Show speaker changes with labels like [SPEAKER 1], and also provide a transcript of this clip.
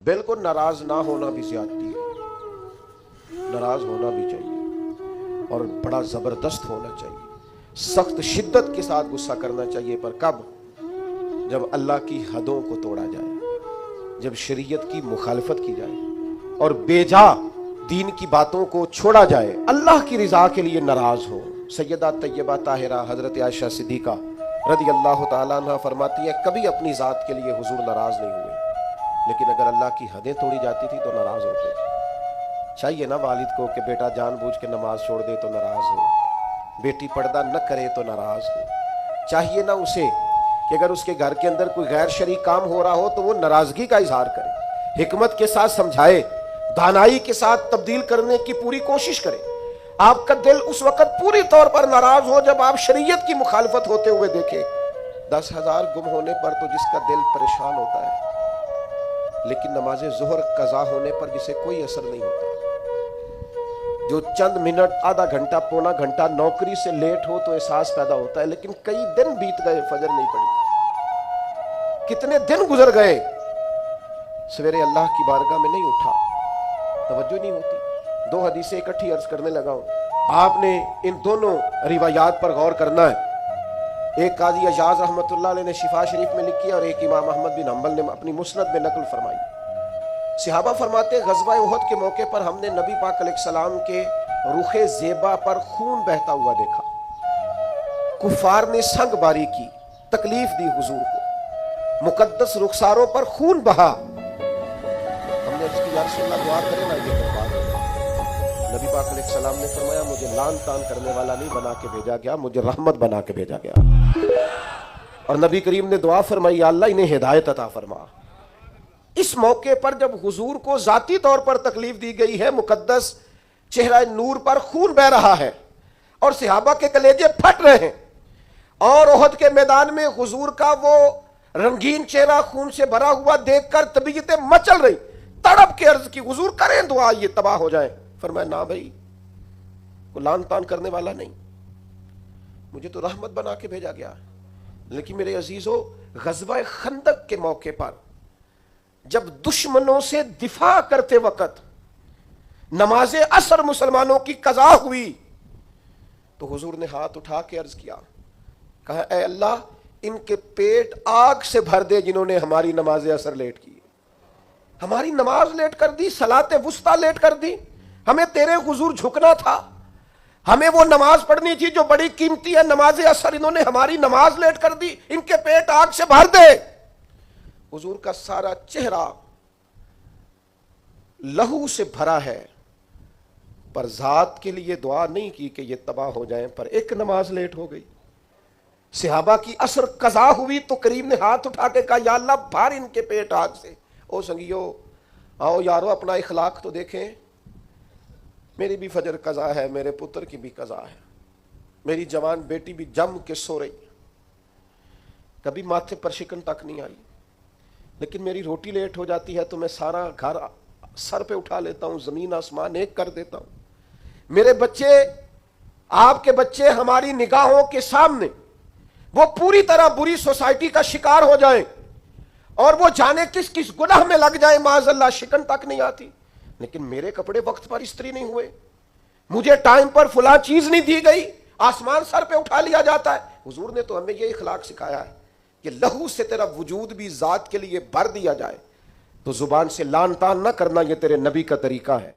[SPEAKER 1] बिल्कुल नाराज ना होना भी ज्यादती है, नाराज होना भी चाहिए और बड़ा जबरदस्त होना चाहिए। सख्त शिद्दत के साथ गुस्सा करना चाहिए, पर कब? जब अल्लाह की हदों को तोड़ा जाए, जब शरीयत की मुखालफत की जाए और बेजा दीन की बातों को छोड़ा जाए, अल्लाह की रिजा के लिए नाराज हो। सैयदा तैयबा ताहिरा हजरत आयशा सिद्दीका रदी अल्लाह तआला अन्हा फरमाती है, कभी अपनी जात के लिए हुजूर नाराज नहीं हुए, लेकिन अगर अल्लाह की हदें तोड़ी जाती थी तो नाराज होते थे। चाहिए ना वालिद को कि बेटा जानबूझ के नमाज छोड़ दे तो नाराज हो, बेटी पर्दा न करे तो नाराज हो। चाहिए ना उसे कि अगर उसके घर के अंदर कोई गैर शरई काम हो रहा हो तो वो नाराजगी का इजहार करे, हिकमत के साथ समझाए, दानाई के साथ तब्दील करने की पूरी कोशिश करे। आपका दिल उस वक्त पूरी तौर पर नाराज हो जब आप शरीयत की मुखालफत होते हुए देखें। 10,000 गुम होने पर तो जिसका दिल परेशान होता है, लेकिन नमाज ज़ोहर कज़ा होने पर जिसे कोई असर नहीं होता, जो चंद मिनट, आधा घंटा, पौना घंटा नौकरी से लेट हो तो एहसास पैदा होता है, लेकिन कई दिन बीत गए, फजर नहीं पड़ी, कितने दिन गुजर गए, सवेरे अल्लाह की बारगाह में नहीं उठा, तवज्जो नहीं होती। दो हदीसें इकट्ठी अर्ज करने लगा हूं, आपने इन दोनों रिवायात पर गौर करना है। एक काजी अजाज रहमतुल्लाह अलैह ने शिफा शरीफ में लिखी और एक इमाम अहमद बिन हम्बल ने अपनी मुस्नद में नकल फरमाई। सहाबा फरमाते, ग़ज़वा उहद के मौके पर हमने नबी पाक अलैहिस्सलाम के रुखे ज़ेबा पर खून बहता हुआ देखा। कुफार ने संगबारी की, तकलीफ दी हुजूर को, मुकद्दस रुखसारों पर खून बहा। हमने उसकी या रसूलल्लाह दुआ करें ना, ये कुफार। नबी पाक अलैहिस्सलाम ने फरमाया, मुझे लान तान करने वाला नहीं बना के भेजा गया, मुझे रहमत बना के भेजा गया। और नबी करीम ने दुआ फरमाई, अल्लाह इन्हें हिदायत अता फरमा। इस मौके पर जब हुजूर को जाती तौर पर तकलीफ दी गई है, मुकद्दस चेहरा नूर पर खून बह रहा है और सहाबा के कलेजे फट रहे हैं, और उहद के मैदान में हुजूर का वो रंगीन चेहरा खून से भरा हुआ देखकर तबीयतें मचल रही, तड़प के अर्ज की, हुजूर करें दुआ ये तबाह हो जाए। फरमाया, ना भाई, को लान तान करने वाला नहीं, मुझे तो रहमत बना के भेजा गया। लेकिन मेरे अजीजों, ग़ज़वा खंदक के मौके पर जब दुश्मनों से दिफा करते वक्त नमाज असर मुसलमानों की कज़ा हुई तो हुजूर ने हाथ उठा के अर्ज किया, कहा, ऐ अल्लाह, इनके पेट आग से भर दे जिन्होंने हमारी नमाज असर लेट की, हमारी नमाज लेट कर दी, सलाते वुस्ता लेट कर दी। हमें तेरे हुजूर झुकना था, हमें वो नमाज पढ़नी थी जो बड़ी कीमती है, नमाज असर, इन्होंने हमारी नमाज लेट कर दी, इनके पेट आग से भर दे। हुजूर का सारा चेहरा लहू से भरा है, पर जात के लिए दुआ नहीं की कि ये तबाह हो जाएं, पर एक नमाज लेट हो गई। सहाबा की असर कज़ा हुई तो करीम ने हाथ उठा के कहा, या अल्लाह, भर इनके पेट आग से। ओ संगियो, आओ यारो, अपना इखलाक तो देखें। मेरी भी फजर कज़ा है, मेरे पुत्र की भी कज़ा है, मेरी जवान बेटी भी जम के सो रही, कभी माथे पर शिकन तक नहीं आई, लेकिन मेरी रोटी लेट हो जाती है तो मैं सारा घर सर पे उठा लेता हूं, जमीन आसमान एक कर देता हूं। मेरे बच्चे, आपके बच्चे हमारी निगाहों के सामने वो पूरी तरह बुरी सोसाइटी का शिकार हो जाएं और वो जाने किस किस गुनाह में लग जाए, माज़अल्लाह, शिकन तक नहीं आती, लेकिन मेरे कपड़े वक्त पर इस्त्री नहीं हुए, मुझे टाइम पर फुला चीज नहीं दी गई, आसमान सर पे उठा लिया जाता है। हुजूर ने तो हमें ये इखलाक सिखाया है कि लहू से तेरा वजूद भी जात के लिए भर दिया जाए, तो जुबान से लान तान ना करना, ये तेरे नबी का तरीका है।